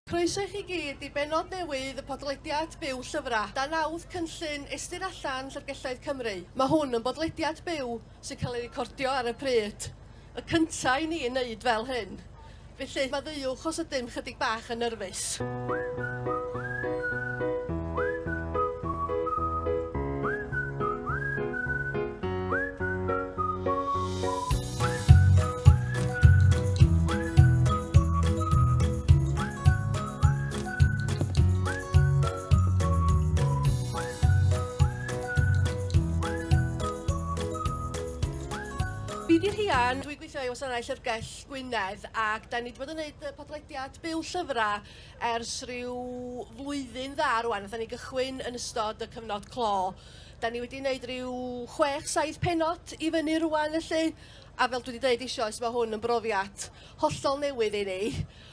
Croeso i chi gyd i Pennod newydd y Podlediad Byw Llyfrau. Dan awdd cynllun Estir Allan Lyfrgelloedd Cymru. Mae hwn yn bodlediad byw sy'n cael ei recordio ar y pryd. Y cyntaf i ni wneud fel hyn. Felly maddeuwch os ydym chydig bach yn nyrfus. Fi di rhian, dwi'n gweithio i wasanaeth Llyfrgell Gwynedd ac da ni wedi bod yn gwneud y Podlediad Byw Llyfrau ers rhyw flwyddyn dda rwan. Da ni gychwyn yn ystod y cyfnod clo. Da ni wedi gwneud rhyw 6-7 pennod i fyny rwan felly. A fel dwi wedi dweud eisoes, mae hwn yn brofiad hollol newydd i ni.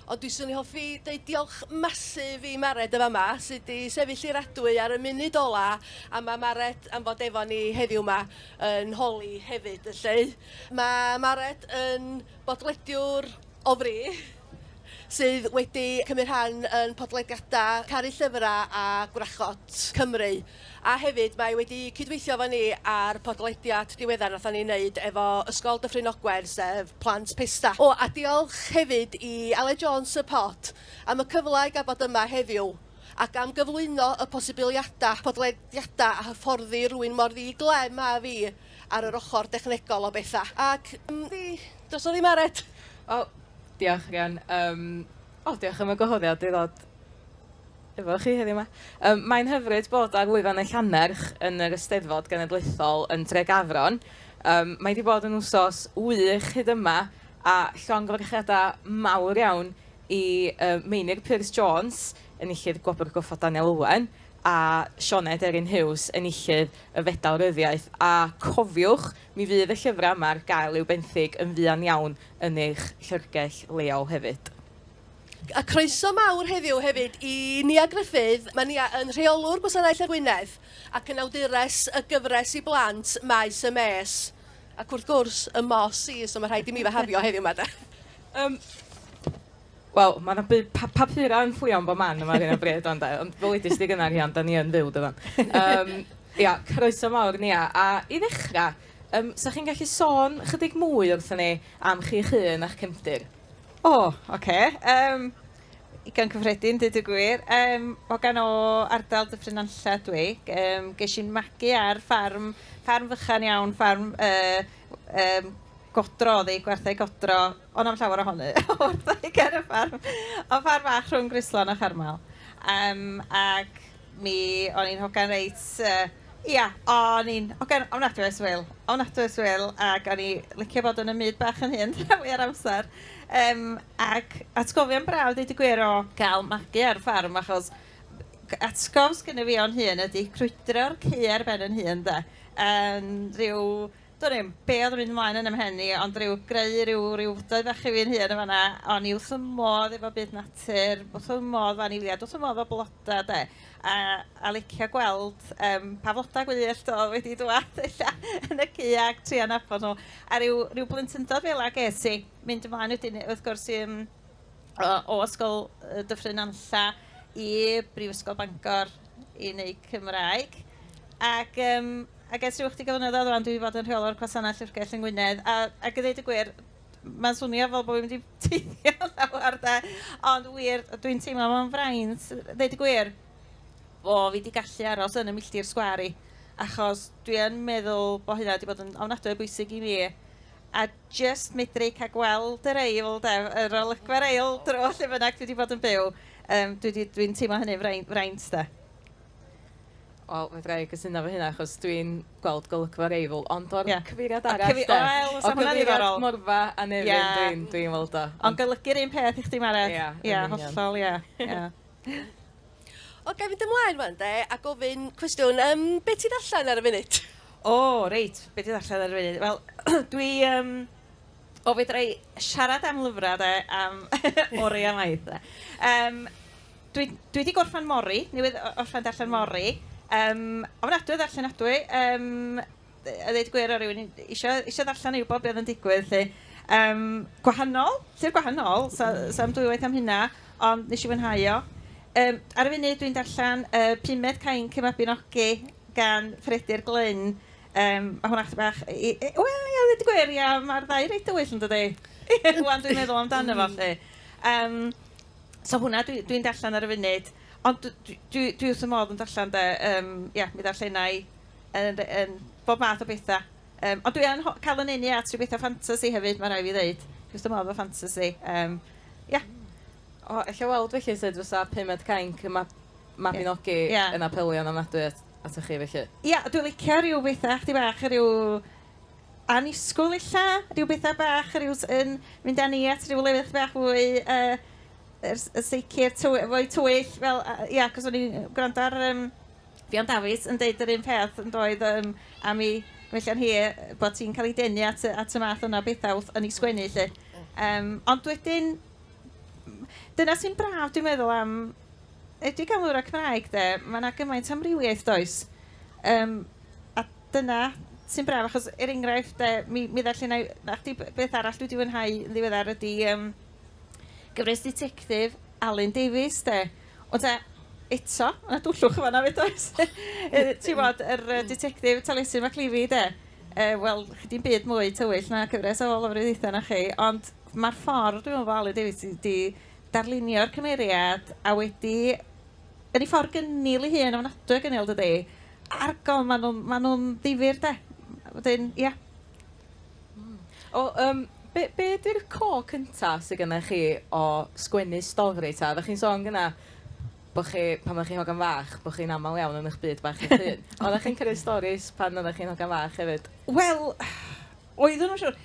Ond dwi sy'n hoffi dweud diolch masif i Mared y fama sydd wedi sefyll i'r adwy ar y munud ola. A mae Mared am fod efo ni heddiw yma yn holi hefyd. Felly. Mae Mared yn bodlediwr o fri sydd wedi cymryd rhan yn podlediadau Caru Llyfrau a Gwrachod Cymru. A hefyd mae wedi cydweithio efo ni ar podlediad diweddar nath ni'n wneud efo ysgol Dyffryn Ogwen sef Plant Pesta. A diolch hefyd i Ale Jones y pod am y cyfle i gael bod yma heddiw ac am gyflwyno y posibiliadau podlediadau a hyfforddi rhywun mor ddi-glem a fi ar yr ochr dechnegol o bethau. Ac dros o ddim Mared. Diolch Rhian. Diolch am y gwahoddiad i ddod efo chi heddiw yma. Mae'n hyfryd bod ar Lwyfan y Llannerch yn yr Eisteddfod Genedlaethol yn Tregaron. Mae wedi bod yn wsos wych hyd yma a llongyfarchiadau mawr iawn i Meinir Piers Jones, enillydd Gwobr Goffod Daniel Owen, a Sioned Erin Hughes, enillydd y Fedal Ryddiaeth. A cofiwch, mi fydd y llyfrau yma'r gael i'w benthyg yn fuan iawn yn eich llyfrgell leol hefyd. A croeso mawr heddiw hefyd i Nia Gruffydd. Mae Nia yn rheolwr gwasanaeth Gwynedd ac yn awdures y gyfres i blant Maes y Mes. Ac wrth gwrs y mos i, so mae rhaid i mi fahafio heddiw yma da. Wel, mae yna papurau yn fflio'n bob man yma hyn o bryd ond fel wedys di gynnar Rhian, da ni yn fyw dyfan. Croeso mawr Nia. A i ddechrau, sa chi'n gallu sôn chydig mwy wrthyn ni am chi'ch hun a'ch cefndir? Gan cyffredin, dweud y gwir. O gan o ardal Dyffryn Nantlle dwi. Ges i'n magu ar ffarm fychan iawn, ffarm godro ddi, gwerthau godro, ond am llawer ohony, wrthau ger y ffarm. O ffarm fach rhwng Grislon a Charmal. Ac mi, o'n i'n hogan reit, o'n i'n hogan ofnadwy o swyl, ac o'n i'n licio bod yn y myd bach yn hyn, mwy ar amser. Ac atgofion braw, dweud y gwir o gael magu ar ffarm, achos atgof sgynny fi o'n hyn ydy crwydro'r cy ar ben yn hyn, da. Rhyw, dwi'n ddim, be oedd yn mynd ymlaen yn ymhenni, ond greu rhyw fwdoedd bach i fi'n hyn yn fanna, o'n i wrth y modd efo byd natur, wrth y modd fan iliad, wrth y modd o bloda, de. A licio gweld pa floda gwyllt o wedi dwad yn y cy ac trian nabod nhw. A rhyw blentyndod fel ag i mynd ymlaen wedyn, wrth gwrs o ysgol Dyffryn Nantlle i Brifysgol Bangor i wneud Cymraeg. Ac ers rhyw chdi gyfnod o ddwan, dwi wedi bod yn rheolwr gwasanaeth Llyfrgell yn Gwynedd. Ac i ddweud y gwir, mae'n swnio fel bod fi'n mynd i teithio llawer, ond wir, dwi'n teimlo mewn fraint, dweud y gwir, fi wedi gallu aros yn y milltir sgwari, achos dwi'n meddwl bod hynna wedi bod yn ofnadwy bwysig i mi. A just medru cael gweld yr eil, yr olygfa'r eil dro lle bynnag dwi wedi bod yn byw, dwi'n teimlo hynny fraint, da. Wel, fe drai gysyno fy hynna, achos dwi'n gweld golygfa'r eifl, ond o'r cyfeiriad arall, o gyfeiriad morfa a nefyn dwi'n weld o. Ond golygu'r un peth i chdi Mared? Ie, hollol, ie. Gai fynd ymlaen fan, a gofyn cwestiwn, be ti'n allan ar y funud? Reit, be ti'n allan ar y funud? Wel, fedrai siarad am lyfrau, am ori a maith. Dwi wedi gorffan mori, newydd orffan darllen mori. Ofnadwy ddarllenadwy, a dweud gwir o rywun eisiau ddarllen i wybod beth yn digwydd. Gwahanol, llyfr gwahanol, sam dwywaith am hynna, ond nes i fwynhau o. Ar y funud dwi'n darllen 5 cainc y Mabinogi gan Ffredir Glyn. Mae hwnna chdi bach... Wel, ia, ddweud y gwir, ia, mae'r ddau reit dywyll yn dydi. Wan dwi'n meddwl amdano fo, lle. So hwnna dwi'n darllen ar y funud. Ond dwi wrth y modd yn darllen, ia, mi darllenau yn bob math o bethau. Ond dwi yn cael yn eni at rhyw bethau ffantasi hefyd, mae rai fi ddeud. Dwi wrth y modd o ffantasi. Ia. O, eich weld felly sut fysa 5 cainc y Mabinogi yn apelio'n ofnadwy at chi felly? Ia, dwi'n licio rhyw bethau chdi bach, rhyw anisgwl illa, rhyw bethau bach, rhyw yn mynd â ni at rhyw lefydd bach fwy sicr, fwy tywyll, fel, ia, cos o'n i'n gwrando ar Fion Davies yn deud yr un peth yn doedd am i gwellian hi bod ti'n cael ei denu at y math yna bethau yn ei sgwennu lle. Ond wedyn, dyna sy'n braf dwi'n meddwl am dwi'n cael lwyr o Cymraeg de, mae yna gymaint amrywiaeth does. A dyna sy'n braf, achos enghraifft de, mi ddarllen na chdi beth arall dwi wedi fwynhau yn ddiweddar ydy gyfres detectif Alun Davies de. Ond eto, yna dwllwch yma na fe does. Ti'n bod, yr detectif Taliesin Maclifi de, wel, chydi'n byd mwy tywyll na gyfres o lofruddiaethau na chi, ond mae'r ffordd dwi'n meddwl Alun Davies wedi darlunio'r cymeriad a wedi yn ei ffordd gynnil ei hun ofnadwy gynnil dydy. Argol, maen nhw'n ddifyr de. Wedyn, ia. Be ydy'r cyntaf sydd gennych chi o sgwennu stori ta? Ydych chi'n sôn gyna bod chi, pan ydych chi'n hogan fach, bod chi'n aml iawn yn eich byd bach eich hun. Ond ydych chi'n creu storis pan ydych chi'n hogan fach hefyd? Wel, oeddwn nhw'n siŵr.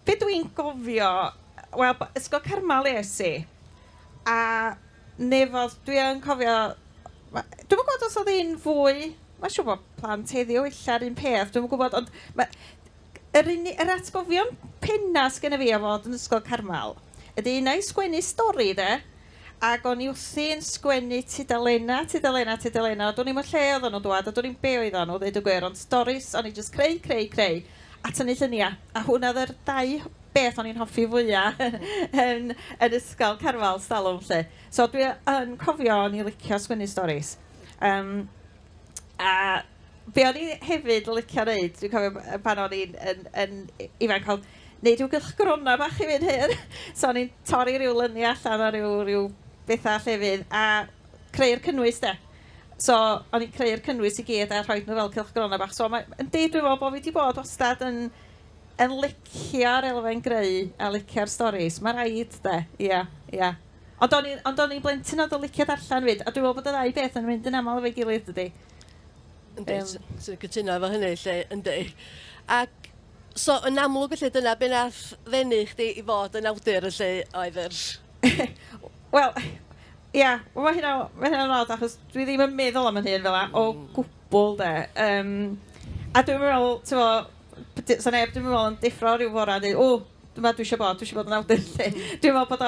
Be dwi'n gofio, wel, ysgol Carmal Esi, a nefodd, dwi'n cofio, dwi'n gwybod os oedd un fwy, mae'n siŵr bod plant heddiw illa'r un peth, dwi'n gwybod, ond yr atgofion pennas gen i fi o fod yn ysgol Carmal, ydy unau sgwennu stori de, ac o'n i wrthi'n sgwennu tudalena, dwi'n i'n lle oedd nhw dwad, a dwi'n i'n be oedd nhw, dweud y gwir, ond storis, o'n i just creu, a tynnu llunia, a hwnna oedd yr 2 beth o'n i'n hoffi fwyaf yn ysgol Carmal Stalwm lle. So dwi yn cofio o'n i'n licio sgwennu storis. A be o'n i hefyd yn licio wneud, dwi'n cofio pan o'n i'n ifanc oedd wneud rhyw gylchgrona bach i fynd hyn. So o'n i'n torri rhyw lyniau allan o rhyw bethau llefydd a creu'r cynnwys de. So o'n i'n creu'r cynnwys i gyd a rhoi nhw fel cylchgrona bach. So yn deud dwi'n meddwl bod fi wedi bod wastad yn licio'r elfen greu a licio'r storis. Mae rhaid de, ia. Ond o'n i'n blentyn oedd o licio darllen fyd, a dwi'n meddwl bod y 2 beth yn mynd yn aml efo'i gilydd dydy. Yndi, sy'n cytuno efo hynny lle, yndi. Ac, so yn amlwg lle dyna, be nath ddenu chdi i fod yn awdur lle oedd yr... Wel, ia, mae hynna'n oed, achos dwi ddim yn meddwl am yn hyn fel o gwbl de. A dwi'n meddwl, ti'n meddwl, so neb dwi'n meddwl yn diffro rhyw fora a dweud, dyma dwi eisiau bod yn awdur lle. Dwi'n meddwl bod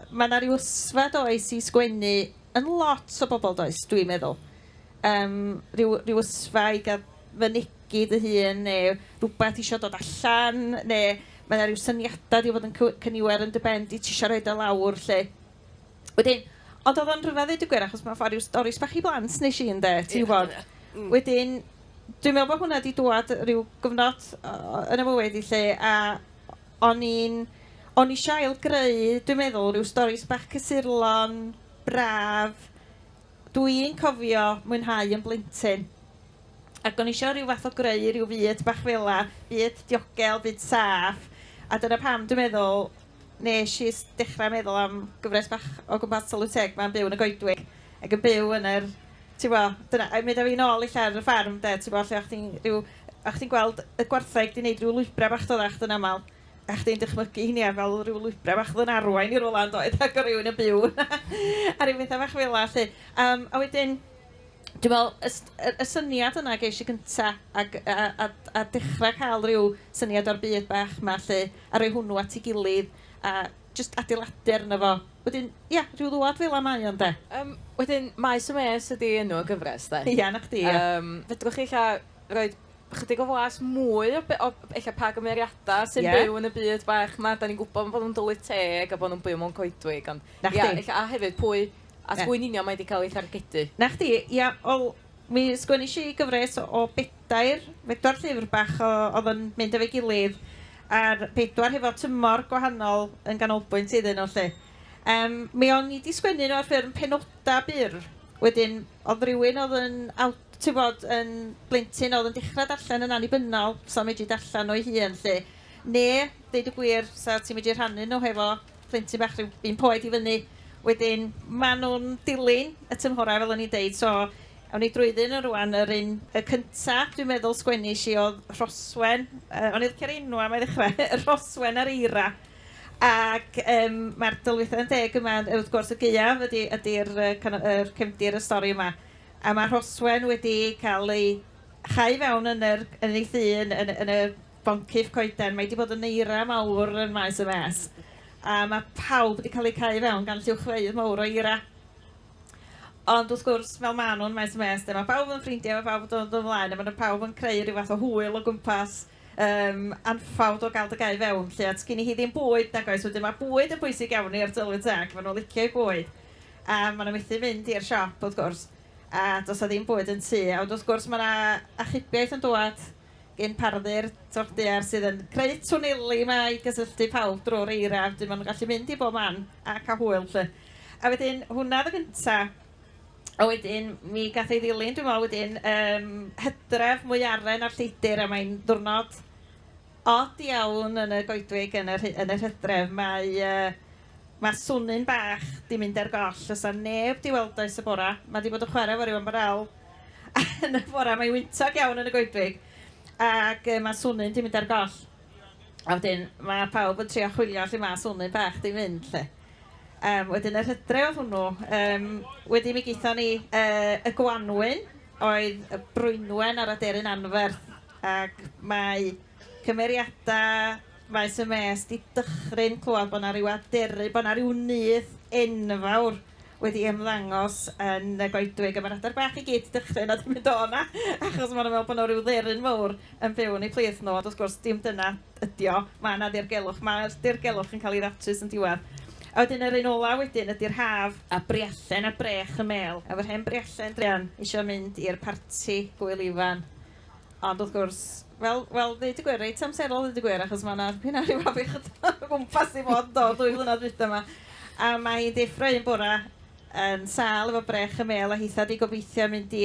mae yna rhyw ysfad oes i sgwennu yn lot o bobl does, dwi'n meddwl. Rhyw ysfa i gael fynegu dy hun, neu rhywbeth eisiau dod allan, neu mae yna rhyw syniadau di fod yn cyniwer yn dy ben, di ti eisiau rhoi dy lawr lle. Wedyn, ond oedd o'n rhyfedd ddweud y gwir, achos mae'n ffordd rhyw storis bach i blant nes i ynddo, ti'n gwybod. Wedyn, dwi'n meddwl bod hwnna wedi dŵad rhyw gyfnod yn y mywyd i lle, a o'n i eisiau greu, dwi'n meddwl, rhyw storis bach cysurlon, braf, dwi'n cofio mwynhau yn blentyn. Ac o'n i eisiau rhyw fath o greu, rhyw fyd bach fela, fyd diogel, fyd saff, a dyna pam dwi'n meddwl, nes i dechrau meddwl am gyfres bach o gwmpas Tylwyth mae'n byw yn y goedwig, ac yn byw yn yr, ti'n bo, dyna, a mynd â fi nôl i lla'r y ffarm, de, ti'n bo, lle o'ch ti'n gweld y gwartheg di wneud rhyw lwybra bach doddach yn aml, a chdi'n dychmygu hynny fel rhyw lwybra bach yn arwain i rwla yn doedd, ac o rhywun yn byw, a rhyw bethau bach fel lle. A wedyn, dwi'n meddwl, y syniad yna geis i gynta, a dechrau cael rhyw syniad o'r byd bach ma, lle, a rhoi hwnnw at ei gilydd, a just adeiladur yna fo. Wedyn, ia, rhyw ddwad fel am ai ond de. Wedyn, Maes y Mes ydi enw y gyfres, de? Ia, na chdi, ia. Fedrwch chi lla rhoi chydig o flas mwy o eich pa gymeriadau sy'n byw yn y byd bach ma. Da ni'n gwybod bod nhw'n dylid teg a bod nhw'n byw mewn coedwig. A hefyd pwy at bwy'n union mae wedi cael ei thargedu. Na chdi, ia, mi sgwennis i gyfres o bedwar llyfr bach oedd yn mynd efo'i gilydd, a'r bedwar hefo tymor gwahanol yn ganolbwynt iddyn nhw lle. Mi o'n i wedi sgwennu nhw ar ffurf Pennoda byr. Wedyn, oedd rhywun oedd yn blentyn oedd yn dechrau darllen yn annibynnol, so medru darllen o'i hun lle. Ne, deud y gwir, sa ti'n medru rhannu nhw hefo blentyn bach rhywun poed i fyny. Wedyn, maen nhw'n dilyn y tymhorau fel o'n i'n deud, so awn ni drwyddyn nhw rwan, y cyntaf, dwi'n meddwl sgwennis i oedd Rhoswen, o'n i'n cael enw am ei ddechrau, Rhoswen ar eira. Ac mae'r dylwythau yn deg yma, wrth gwrs y gaeaf ydy'r cefndir y stori yma. A mae Rhoswen wedi cael ei chau fewn yn ei ddyn, yn y boncyff coeden. Mae wedi bod yn eira mawr yn Maes y Mes. A mae pawb wedi cael ei cau fewn gan lliwchfeydd mawr o eira. Ond wrth gwrs, fel maen nhw'n Maes y Mes, mae pawb yn ffrindiau, mae pawb yn dod ymlaen, a mae pawb yn creu rhyw fath o hwyl o gwmpas anffawd o gael dy gau fewn, lle at gen i hi ddim bwyd nag oes, wedyn mae bwyd yn bwysig iawn i'r dylwydd teg, maen nhw'n licio i bwyd. A maen nhw'n methu mynd i'r siop, wrth gwrs, a does ddim bwyd yn tŷ. A wrth gwrs, mae yna achubiaeth yn dod gen parddu'r tordiar sydd yn creu twneli yma i gysylltu pawb drwy'r eira, wedyn maen nhw'n gallu mynd i bob man a cael hwyl, lle. A wedyn, hwnna y gyntaf. A wedyn, mi gath ei ddilyn, dwi'n meddwl wedyn, hydref mwyaren ar lleidir, a mae'n diwrnod od iawn yn y goedwig yn yr hydref. Mae swnyn bach di mynd ar goll, os a neb di weld oes y bora. Mae di bod yn chwarae fo rhywun barel yn y bora, mae'n wyntog iawn yn y goedwig. Ac mae swnyn di mynd ar goll. A wedyn, mae pawb yn trio chwilio lle mae swnyn bach di mynd, lle. Wedyn yr hydref oedd hwnnw. Wedyn mi geithon ni y gwanwyn oedd y brwynwen ar aderyn anferth. Ac mae cymeriadau Maes y Mes di dychryn clywed bod yna rhyw aderu, bod yna rhyw nyth enfawr wedi ymddangos yn y goedwig. A mae'r adar bach i gyd dychryn a ddim mynd o'na, achos maen nhw'n meddwl bod yna rhyw dderyn mawr yn byw yn ei plith nhw. Wrth gwrs, dim dyna ydio, mae yna dirgelwch. Mae'r dirgelwch yn cael ei ddatrys yn diwedd. A wedyn yr un ola wedyn ydy'r haf a briallen a brech y mel. A fy'r hen briallen drian eisiau mynd i'r parti Gwyl Ifan. Ond wrth gwrs, wel, ddeud y gwir, reit amserol ddeud y gwir, achos mae yna rhyw afich o gwmpas i fod do 2 flynedd dwytha yma. A mae hi'n deffro un bora yn sal efo brech y mel, a hitha di gobeithio mynd i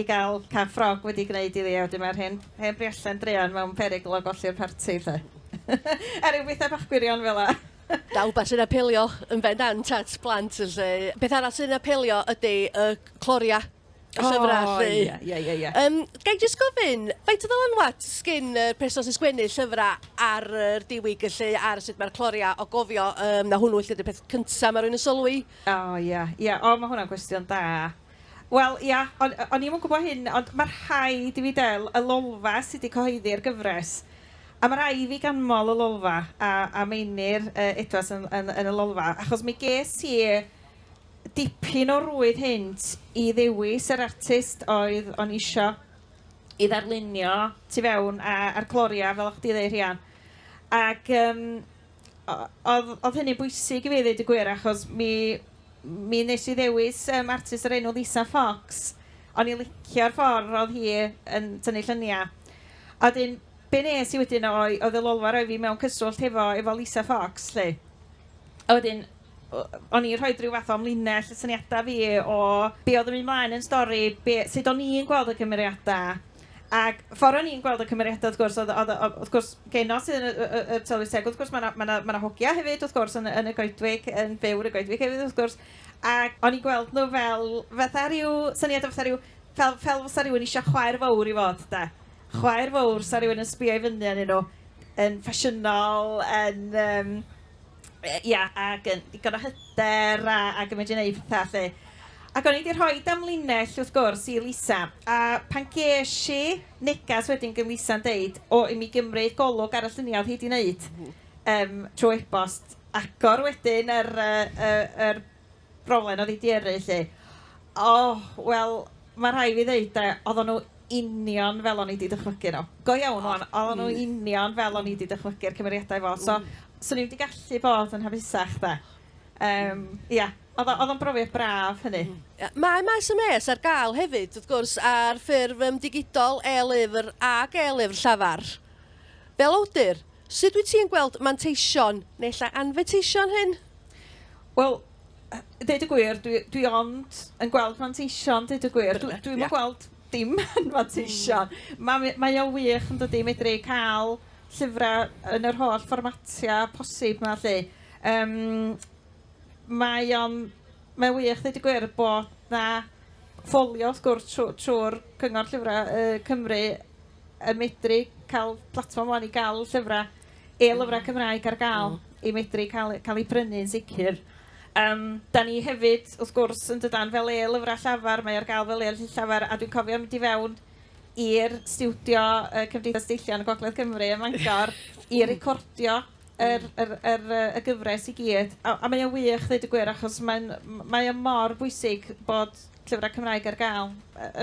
gael caff ffrog wedi gwneud iddi. A wedyn mae'r hen briallen drian mewn perygl o golli'r parti, lle. A rhyw bethau bach gwirion fel la. Daw beth sy'n apelio yn bendant at blant. Beth arall sy'n apelio ydy y cloria y llyfrau. Ie. Gai jyst gofyn, faint o ddylanwad sgyn y person sy'n sgwennu llyfrau ar yr diwyg, ar sut mae'r cloria o gofio na hwnnw lle ydy'r peth cyntaf mae rhywun yn sylwi? Ie. Mae hwnna'n gwestiwn da. Wel, ia, o'n i'm yn gwybod hyn, ond mae'r rhaid i fi del y lolfa sydd wedi cyhoeddi'r gyfres. A mae rai fi ganmol y lolfa a meinir Edwas yn y lolfa, achos mi ges i dipyn o rwyd hynt i ddewis yr artist oedd o'n isio i ddarlunio tu fewn a'r cloria, fel o'ch di ddweud Rhian. Ac oedd hynny'n bwysig i fi ddweud y gwir, achos mi nes i ddewis artist yr enw Lisa Fox. O'n i licio'r ffordd oedd hi yn tynnu lluniau. A dyn, be nes i wedyn oedd y lolfa roi fi mewn cyswllt efo Lisa Fox, lle. A wedyn, o'n i'n rhoi rhyw fath o ymlinell y syniadau fi o be oedd yn mynd mlaen yn stori, sut o'n i'n gweld y cymeriadau. Ac ffordd o'n i'n gweld y cymeriadau, wrth gwrs, geno sydd yn y tylwys teg, wrth gwrs, mae hogia hefyd, wrth gwrs, yn y goedwig, yn byw yn y goedwig hefyd, wrth gwrs. Ac o'n i'n gweld nhw fel fatha rhyw syniadau, fel fatha rhywun eisiau chwaer fawr i fod, da. Chwaer fawr, sa rhywun yn sbio i fyny yn nhw, yn ffasiynol, ac yn digon o hyder, ac yn medru gwneud pethau, lle. Ac o'n i wedi rhoi damlinell, wrth gwrs, i Lisa. A pan ges i negas wedyn gym Lisa'n deud, i mi gymryd golwg ar y lluniau oedd hi wedi wneud trwy e-bost, agor wedyn yr brolen oedd hi wedi yrru, lle. Wel, mae rhai fi ddeud, oedden nhw union fel o'n i wedi dychmygu nhw. Go iawn o'n, oedden nhw union fel o'n i wedi dychmygu'r cymeriadau fo. So ni wedi gallu bod yn hapusach, da. Ia, oedd o'n brofiad braf hynny. Mae Maes y Mes ar gael hefyd, wrth gwrs, ar ffurf digidol, e-lyfr ac e-lyfr llafar. Fel awdur, sut wyt ti'n gweld manteision neu lla anfeteision hyn? Wel, deud y gwir, dwi ond yn gweld manteision, deud y gwir. Dwi'n gweld dim yn manteision. Mae o wych yn dydi medru cael llyfrau yn yr holl fformatia posib yma lle. Mae wych, deud y gwir, bod na ffolio wrth gwrs trwy'r Cyngor Llyfrau Cymru yn medru cael platfform o'n i gael llyfrau, e-lyfrau Cymraeg ar gael i medru cael ei prynu'n sicr. Da ni hefyd, wrth gwrs, yn dydan fel e-lyfrau llafar, mae ar gael fel e-lyfrau llafar, a dwi'n cofio mynd i fewn i'r stiwdio Cymdeithas Deillion y Gogledd Cymru ym Mangor i recordio y gyfres i gyd. A mae o wych, dweud y gwir, achos mae o mor bwysig bod llyfrau Cymraeg ar gael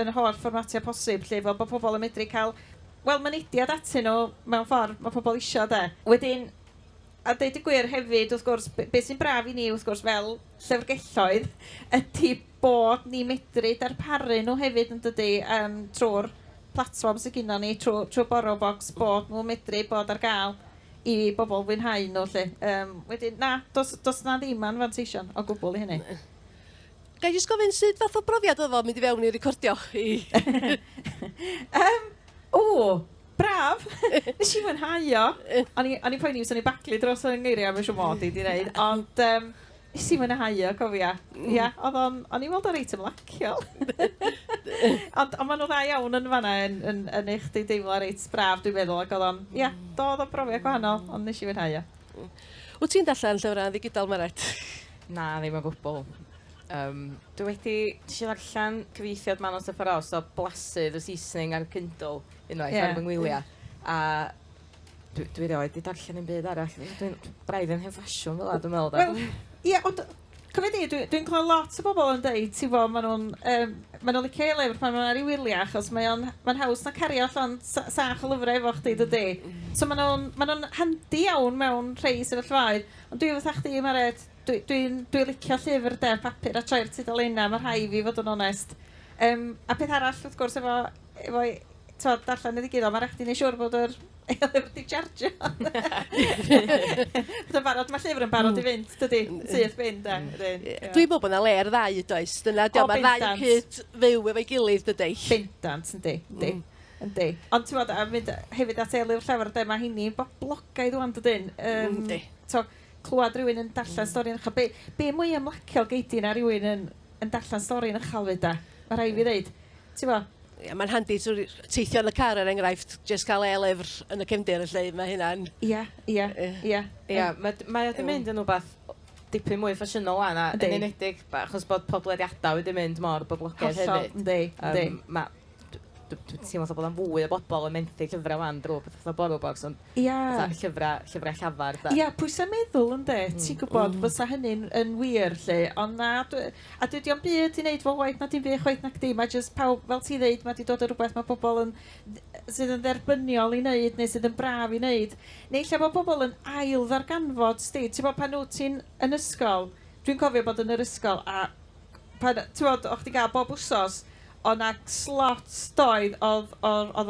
yn y holl fformatia posib, lle fel bod pobl yn medru cael, wel, mynediad atyn nhw mewn ffordd mae pobl isio, de. Wedyn, a dweud y gwir hefyd, wrth gwrs, beth sy'n braf i ni, wrth gwrs, fel lyfrgelloedd, ydy bod ni medru darparu nhw hefyd yn dydy trwy'r platform sydd gyda ni, trwy Borrow Box, bod nhw'n medru bod ar gael i bobl fwynhau nhw, lle. Wedyn, na, dos na ddim anfanteision o gwbl i hynny. Gai jyst gofyn sut fath o brofiad oedd o mynd i fewn i recordio i? Braf! Nes i fwynhau o. O'n i'n poeni os o'n i baclu dros yng Nghymru am eisiau mod i di wneud, ond nes i fwynhau o, cofia. Ia, o'n i'n weld o reit ymlacio. Ond maen nhw dda iawn yn fanna yn eich di deimlo reit braf, dwi'n meddwl, ac oedd o'n, ia, oedd o'n brofiad gwahanol, ond nes i fwynhau o. Wyt ti'n darllen llyfrau ddigidol, Mared? Na, ddim o gwbl. Dwi wedi darllen cyfeithiad Manos y Ffaros o blasydd y Saesnig ar Kindle unwaith ar fy ngwyliau. A dwi rioed wedi darllen un byd arall. Dwi'n braidd yn hen ffasiwn fel dwi'n meddwl. Wel, ie, ond cofio di, dwi'n clywed lot o bobl yn dweud, ti'n fawr, maen nhw'n licio e-lyfr pan maen nhw'n ar ei wyliau, achos mae'n haws na cario allan sach o lyfrau efo chdi, dydy. So maen nhw'n handi iawn mewn rhai sefyllfaoedd, ond dwi fatha chdi, Mared, dwi'n licio llyfr de, papur a troi'r tudalena, mae rhai fi fod yn onest. A peth arall, wrth gwrs, efo darllen y ddigidol, mae'n rhaid i ni siŵr bod yr e-lyfr di chargio. Mae llyfr yn barod i fynd, dydy, syth fynd. Dwi'n meddwl bod yna le'r ddau, does? Dyna, mae'r ddau cyd fyw efo'i gilydd, dydy. Bendant, yndi. Ond ti'n bod, hefyd at e-lyfr llafar, mae hynny'n boblogaidd dwi'n dydyn. Clywed rhywun yn darllen stori'n uchel. Be mwy ymlaciol geidi na rhywun yn darllen stori'n uchel fyd da? Mae rhaid fi ddeud. Ti'n bo? Mae'n handi teithio yn y car er enghraifft, jyst cael e-lyfr yn y cefndir, lle mae hynna'n... Ia. Mae wedi mynd yn rhywbeth dipyn mwy ffasiynol wan, a yn unedig, achos bod poblediadau wedi mynd mor boblogaidd hefyd. Yndi. Dwi'n teimlo bod yn fwy o bobl yn menthu llyfrau wan drwy beth oedd Borrow Box, ond llyfrau llafar. Ia, pwy sy'n meddwl ynddo? Ti'n gwybod bod sa hynny'n wir lle, ond na, a dwi o'n byd i wneud fel waith na dim byd chwaith na gdi, mae jyst pawb, fel ti ddeud, mae di dod o rhywbeth mae pobl sydd yn dderbyniol i wneud, neu sydd yn braf i wneud. Neu lle mae pobl yn ail ddarganfod, sti, ti'n bod pan wyt ti'n yn ysgol, dwi'n cofio bod yn yr ysgol, a pan, ti'n bod, o'ch ti gael bob wsos, ond ag slot doedd oedd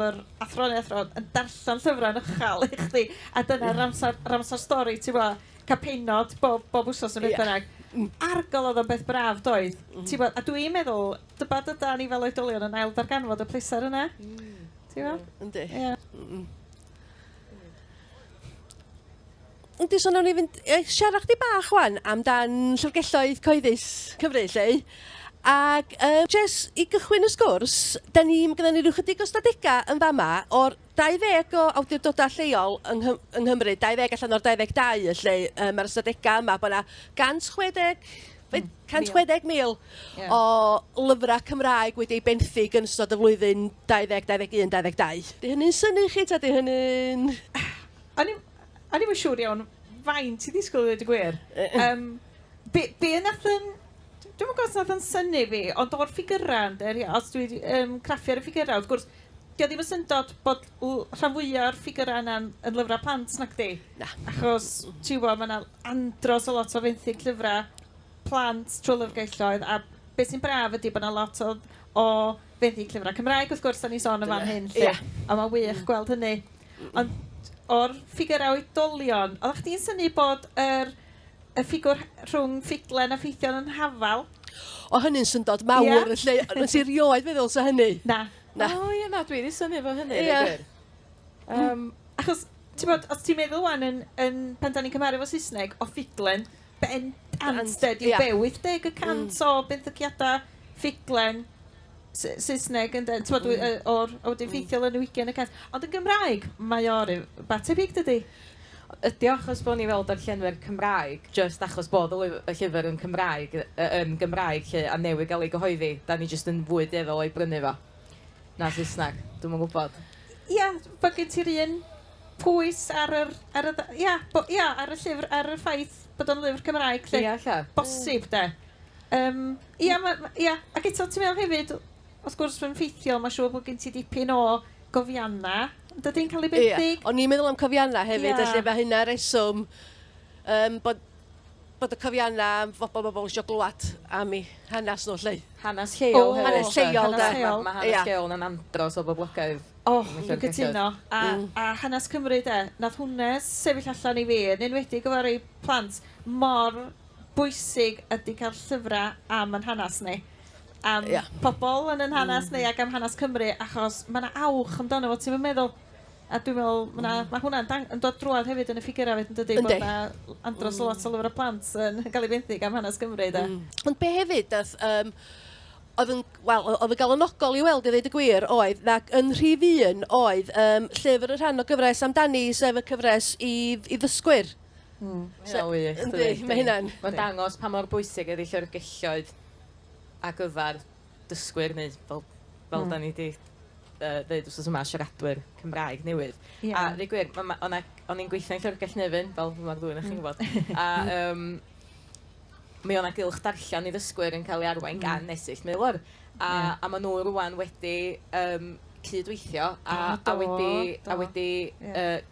yr athron yn darllen llyfrau yn uchel i chdi, a dyna'r ramsar stori, ti'n bod, cael Pennod bob wsos yn beth bynnag. Argol oedd o'n beth braf doedd. A dwi'n meddwl, dyda ni fel oedolion yn ail darganfod y pleser yna. Ti'n bod? Yndi. Yndi, so nawn ni fynd siarad chdi bach wan amdan llyfrgelloedd cyhoeddus Cymru, lle. Ac jes i gychwyn y sgwrs, gyda ni rhyw chydig o stadegau yn fama o'r 20 o awdurdodau lleol yng Nghymru, 20 allan o'r 22, lle mae'r stadegau yma bod yna 160,000 o lyfrau Cymraeg wedi ei benthyg yn ystod y flwyddyn 2021-2022. Di hynny'n syni chi, ta di hynny'n... O'n i'n siŵr iawn faint i ddisgwyl dweud y gwir. Be nath yn... Dwi'n gwybod nath yn syni fi, ond o'r ffigurau, os dwi wedi craffu ar y ffigurau, wrth gwrs, Dio ddim yn syndod bod rhan fwyaf o'r ffigurau yna'n lyfrau plant nag di? Na. Achos, ti'n gwybod, mae yna andros o lot o fenthyg llyfrau plant trwy lyfrgelloedd, a beth sy'n braf ydy bod yna lot o fenthyg llyfrau Cymraeg, wrth gwrs, da ni sôn am fan hyn, a mae'n wych gweld hynny. Ond o'r ffigurau oedolion, oeddech chdi'n syni bod y ffigwr rhwng ffuglen a ffeithion yn hafal? O hynny'n syndod mawr, lle, yn sirioed feddwl sa hynny. Na. O, ie, na, dwi wedi synnu fo hynny. Achos, ti'n bod, os ti'n meddwl wan pan da ni'n cymaru fo Saesneg, o ffuglen, anstedd yw 70% o benthygiadau ffuglen Saesneg, ti'n bod, o'r ffeithiol yn y wigen y cant. Ond yn Gymraeg, mae o'r batebyg, dydy? Ydy achos bod ni fel darllenwyr Cymraeg, just achos bod y llyfr yn Gymraeg, lle a newid gael ei gyhoeddi, da ni jyst yn fwy deddol o'i brynu fo. Na Saesneg, dwi'n gwybod. Ia, bod gen ti'r un pwys ar y llyfr, ar y ffaith bod o'n lyfr Cymraeg, lle bosib, de. Ac eto ti'n meddwl hefyd, wrth gwrs yn ffeithiol, mae'n siŵr bod gen ti dipyn o gofianna. Dydy'n cael ei benthyg? O'n i'n meddwl am cofianna hefyd, lle mae hynna reswm bod y cofianna bobl eisiau glwad am ei hanes nhw, lle. Hanes lleol. Hanes lleol, de. Mae hanes lleol yn andros o boblogaidd. Dwi'n cytuno. A hanes Cymru, de, nath hwnna sefyll allan i fi, yn enwedig gyfer ei plant, mor bwysig ydy cael llyfrau am yn hanes ni. Am pobl yn hanes ni ac am hanes Cymru, achos mae yna awch amdano fo, ti'n meddwl. A dwi'n meddwl, mae hwnna'n dod drwad hefyd yn y ffigurau fyd yn dydy, bod yna andros o lot o lyfrau plant yn cael ei benthyg am hanes Cymru, da. Ond be hefyd, oedd y galonogol i weld i ddweud y gwir oedd, ac yn rhif un oedd llyfr y rhan o gyfres amdani, sef y cyfres i ddysgwyr. Mae hynna'n. Mae'n dangos pa mor bwysig ydy llyfrgelloedd a gyfer dysgwyr, neu fel da ni wedi dweud wrth yma siaradwyr Cymraeg newydd. A ddweud gwir, o'n i'n gweithio'n llyfrgell Nefyn, fel mae'r ddwy'n chi'n gwybod. A mi o'na gylch darllen i ddysgwyr yn cael ei arwain gan Nesyll Milwr. A maen nhw rwan wedi cydweithio a wedi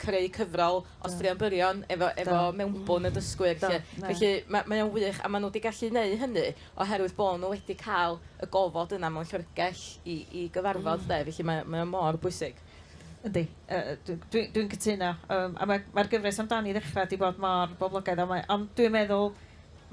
creu cyfrol o straeon byrion efo mewnbwn y dysgwyr. Felly mae'n wych a maen nhw wedi gallu gwneud hynny oherwydd bod nhw wedi cael y gofod yna mewn llyfrgell i gyfarfod. Felly mae'n mor bwysig. Yndi, dwi'n cytuno. A mae'r gyfres amdani ddechrau wedi bod mor boblogaidd. Ond dwi'n meddwl,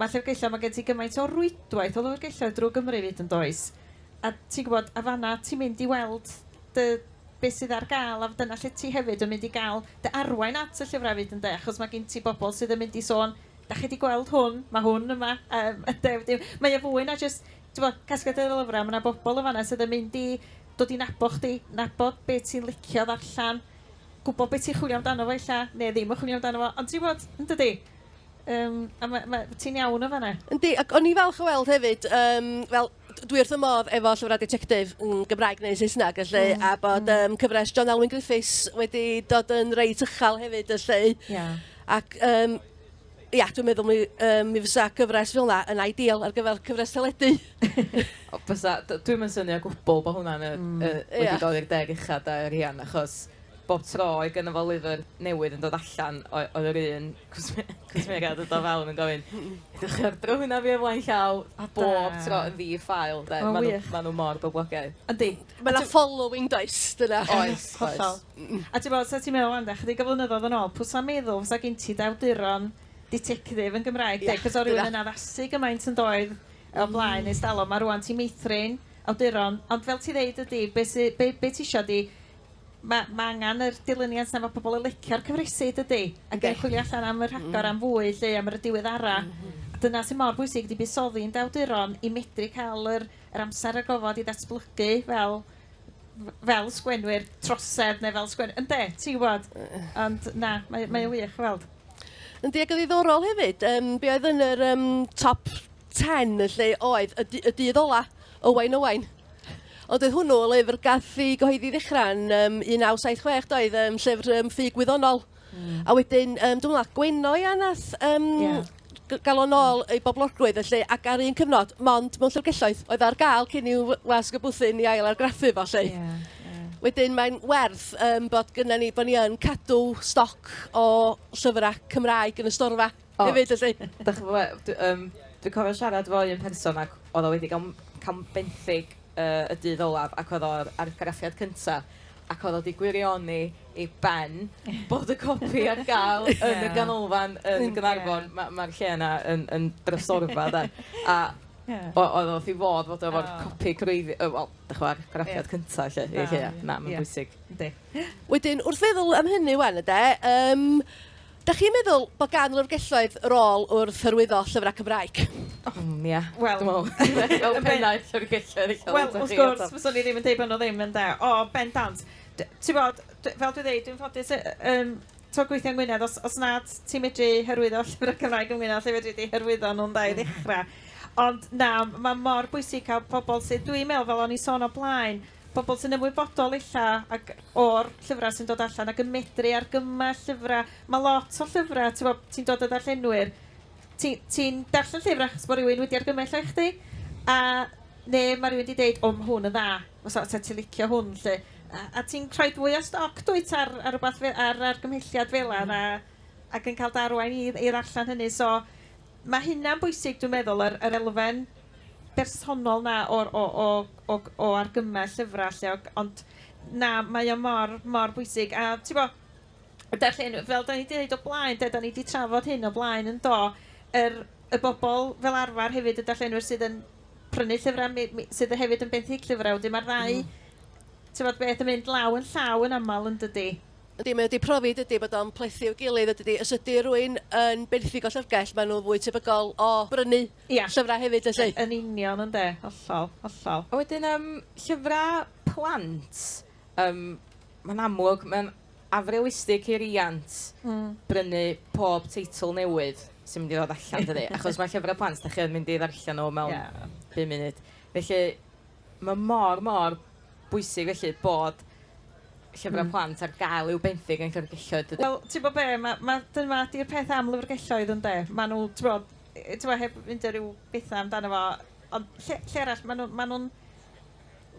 mae'r llyfrgelloedd, mae gen ti gymaint o rwydwaith o lyfrgelloedd drwy Gymru fyd yn does. A ti'n gwybod, a fanna ti'n mynd i weld beth sydd ar gael, a dyna lle ti hefyd yn mynd i gael dy arwain at y llyfrau fyd yn de, achos mae gen ti bobl sydd yn mynd i sôn, da chi wedi gweld hwn, mae hwn yma, mae e fwy na jyst, ti'n bod, casgliad y lyfrau, mae yna bobl y fanna sydd yn mynd i dod i nabod chdi, nabod beth ti'n licio ddarllen, gwybod beth ti'n chwilio amdano fo illa, neu ddim yn chwilio amdano fo, ond ti'n bod, yn dydi? A ti'n iawn o fanna? Yndi, ac o'n i falch o weld hefyd, dwi wrth y modd efo llyfrau detectif yn Gymraeg neu Saesneg, a bod cyfres John Elwyn Griffiths wedi dod yn reit uchel hefyd, ac dwi'n meddwl mi fysa cyfres fel yna yn ideal ar gyfer cyfres teledu. Dwi'n mynd syni o gwbl bod hwnna'n wedi dod i'r deg uchad ar Rian, achos bob tro i gynnu fo lyfr newydd yn dod allan oedd yr un cwsmeriad yn dod fewn yn gofyn ydych chi'n ardro hwnna fi o flaen llaw a bob tro yn ddi-ffail. Maen nhw mor boblogaidd. Yndi. Mae yna following does, dyna. Oes. A ti'n bod, sa ti'n meddwl wanda, chydig o flynyddoedd yn ôl, pwy sa'n meddwl fysa gen ti awduron detectif yn Gymraeg, cos o rhywun yn addasu gymaint yn doedd o blaen neu stalo, mae rwan ti'n meithrin, awduron, ond fel ti ddeud ydi, be ti isio di, mae angen yr dilyniant na mae pobl yn licio'r cyfresu dydy, ac yn chwilio allan am yr rhagor am fwy, am yr diweddara. Dyna sy'n mor bwysig di buddsoddi'n dawduron i medru cael yr amser y gofod i ddatblygu fel sgwenwyr trosedd neu fel sgwenwyr. Ynddo, ti'n gwybod? Ond na, mae'n wych weld. Yndi, ac yn ddiddorol hefyd, be oedd yn yr top 10 lle oedd y dydd ola, Owain. Ond oedd hwnnw lyfr gath i gyhoeddi ddechrau'n 1976 doedd, llyfr ffug wyddonol. A wedyn, dwi'n meddwl, Gweno i anath gael o'n ôl ei boblogwydd lle, ac ar un cyfnod, mond mewn llyfrgelloedd, oedd ar gael cyn i'w wasg y bwthyn i ail argraffu fo lle. Wedyn mae'n werth bod ni yn cadw stoc o llyfrau Cymraeg yn y storfa hefyd, ylly. Dwi'n cofio siarad fo un person ac oedd o wedi cael benthyg y dydd olaf ac oedd o'r argraffiad cyntaf ac oedd o wedi gwirioni ei ben bod y copi ar gael yn y ganolfan yn Gaernarfon. Mae'r lle yna yn drysorfa, da. A oedd oedd i fod efo'r copi gwreiddi, wel, dechrau'r argraffiad cyntaf, lle. Na, mae'n bwysig. Wedyn, wrth feddwl am hynny, wan, da chi'n meddwl bod gan lyfrgelloedd rôl wrth hyrwyddo llyfrau Cymraeg? Ie, dwi'n meddwl. Fel pennaeth llyfrgelloedd. Wel, wrth gwrs, fyswn i ddim yn deud bod nhw ddim yn da. O, bendant. Ti'n bod, fel dwi'n dweud, dwi'n ffodus to gweithio yng Ngwynedd, os nad ti'n medru hyrwyddo llyfrau Cymraeg yng Ngwynedd, lle fedri di hyrwyddo nhw'n da i ddechrau. Ond na, mae mor bwysig cael pobl sydd, dwi'n meddwl, fel o'n i sôn o blaen, pobl sy'n ymwybodol illa o'r llyfrau sy'n dod allan ac yn medru argymell llyfrau. Mae lot o llyfrau, ti'n dod o darllenwyr, ti'n darllen llyfrau achos bod rhywun wedi argymell o'ch chdi, a neu mae rhywun wedi dweud, o, mae hwn yn dda, ti'n licio hwn, lle. A ti'n rhoi fwy o stoc dwyt ar argymhelliad fel yna, ac yn cael darwain i ddarllen hynny. So, mae hynna'n bwysig, dwi'n meddwl, yr elfen bersonol na o argymell llyfrau lle, ond na, mae o mor bwysig. A ti'n bo, fel da ni wedi dweud o blaen, da ni wedi trafod hyn o blaen yn do, y bobl fel arfer hefyd y darllenwyr sydd yn prynu llyfrau, sydd hefyd yn benthyg llyfrau, wedyn mae'r ddau, ti'n bod beth yn mynd law yn llaw yn aml yn dydi. Ydy, mae wedi profi dydy bod o'n plethu o gilydd ydy. Os ydy rhywun yn benthyg o llyfrgell, maen nhw fwy tebygol o brynu llyfrau hefyd, ylly. Yn union, ynddo, hollol. A wedyn, llyfrau plant, mae'n amlwg, mae'n afrealistig i'r iant brynu pob teitl newydd sy'n mynd i ddod allan, dydy. Achos mae llyfrau plant, da chi'n mynd i ddarllen nhw mewn 5 munud. Felly, mae mor bwysig felly bod llyfrau plant ar gael i'w benthyg yn llyfrgelloedd. Wel, ti'n bod be, dyma di'r peth am lyfrgelloedd yn de. Maen nhw, ti'n bod, heb fynd ar ryw bethau amdano fo, ond lle arall, maen nhw'n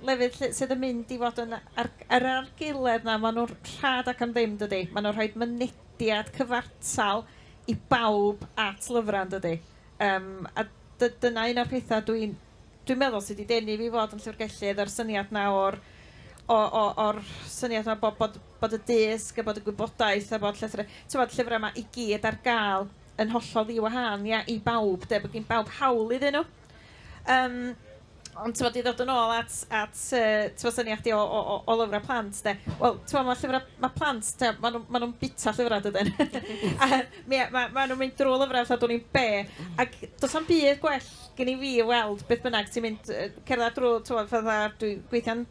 lefydd sydd yn mynd i fod yn ar argilydd na, maen nhw'n rhad ac am ddim, dydy. Maen nhw'n rhoi mynediad cyfartal i bawb at lyfrau, dydy. A dyna un o'r pethau dwi'n meddwl sydd wedi denu fi fod yn llyfrgellydd o'r syniad na o'r syniad yma bod y disg a bod y gwybodaeth a bod llyfrau yma i gyd ar gael yn hollol ddiwahân i bawb, bod gen bawb hawl iddyn nhw. Ond ti'n bod i ddod yn ôl at syniad di o lyfrau plant, wel, mae plant, maen nhw'n bita llyfrau dydyn. Maen nhw'n mynd drwy lyfrau fatha dwi'n be, ac does am byd gwell gen i fi weld beth bynnag ti'n mynd cerdded drwy, fatha dwi'n gweithio'n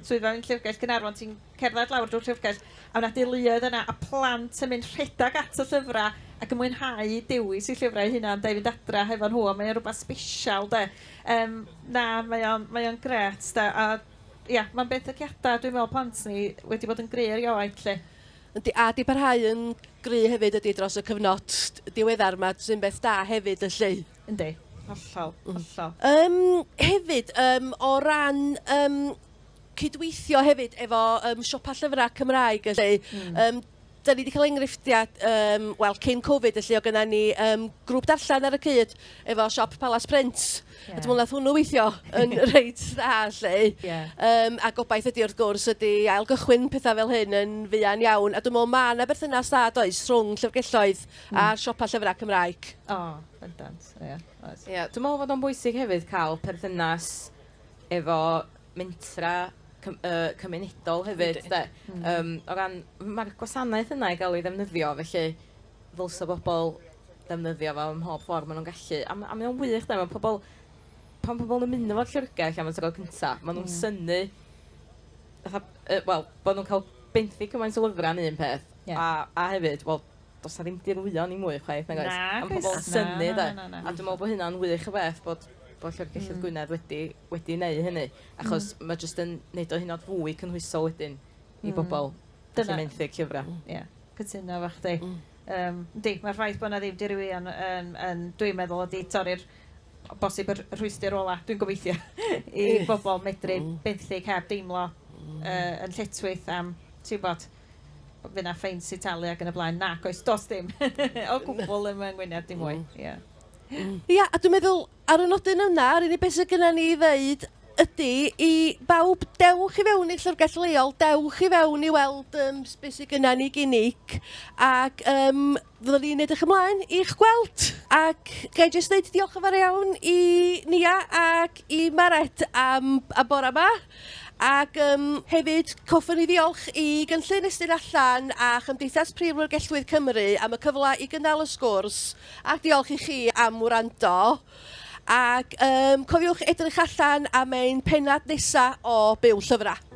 swyddfa yn llyfrgell Gaernarfon, ti'n cerdded lawr drwy'r llyfrgell, a wna deuluoedd yna, a plant yn mynd rhedag at y llyfrau ac yn mwynhau dewis i llyfrau hynna'n da i fynd adra hefo nhw, a mae'n rhywbeth sbesial, de. Na, mae o'n gret, de. A mae'n benthygiadau, dwi'n meddwl, plant ni wedi bod yn gry erioed, lle. A di parhau yn gry hefyd ydy dros y cyfnod diweddar yma, sy'n beth da hefyd y lle. Yndi, hollol. Hefyd, o ran cydweithio hefyd efo siopa llyfrau Cymraeg, lle. Da ni wedi cael enghreifftiad, cyn Covid, lle o gyda ni grŵp darllen ar y cyd efo siop Palace Print. A dwi'n meddwl hwnnw weithio yn reit dda, lle. A gobaith ydy wrth gwrs ydy ailgychwyn pethau fel hyn yn fuan iawn. A dwi'n meddwl mae yna berthynas da does rhwng llyfrgelloedd a siopa llyfrau Cymraeg. Bendant, Dwi'n meddwl fod o'n bwysig hefyd cael perthynas efo mentra cymunedol hefyd, de. O ran, mae'r gwasanaeth yna i gael ei ddefnyddio, felly ddylsa bobl ddefnyddio fo ym mhob ffordd maen nhw'n gallu. A mae'n wych, de, pan pobl yn mynd efo'r llyfrgell am y tro cyntaf, maen nhw'n synnu, bod nhw'n cael benthyg cymaint o lyfrau yn un peth. A hefyd, does na ddim dirwyo ni mwy chwaith, nag oes? Am pobl synnu, de. A dwi'n meddwl bod hynna'n wych o beth, bod llyfrgelloedd Gwynedd wedi neud hynny, achos mae jyst yn neud o hynod fwy cynhwysol wedyn i bobl sy'n menthyg llyfrau. Cytuno fo chdi. Mae'r ffaith bod na ddim dirwyo dwi'n meddwl ydi torri'r bosib yr rhwystyr ola, dwi'n gobeithio, i bobl medru benthyg heb deimlo yn lletwyth am, ti'n bod, fe na ffeins i talu ac yn y blaen. Nac, oes, dos dim. O gwbl yma yng Ngwynedd dim mwy. Ia, a dwi'n meddwl, ar y nodyn yna, ar unig beth sydd gennym ni i ddeud ydy i bawb dewch i fewn i'r llyfrgell leol, dewch i fewn i weld beth sydd gennym ni gynig, ac fyddwn ni'n edrych ymlaen i'ch gweld. Ac gai jyst dweud diolch yn fawr iawn i Nia ac i Mared am y bore yma. Ac hefyd, coffwn i ddiolch i gynllun estyn allan a Chymdeithas Prif Lyrgelloedd Cymru am y cyfle i gynnal y sgwrs. Ac diolch i chi am wrando. Ac cofiwch edrych allan am ein pennod nesaf o Byw Llyfrau.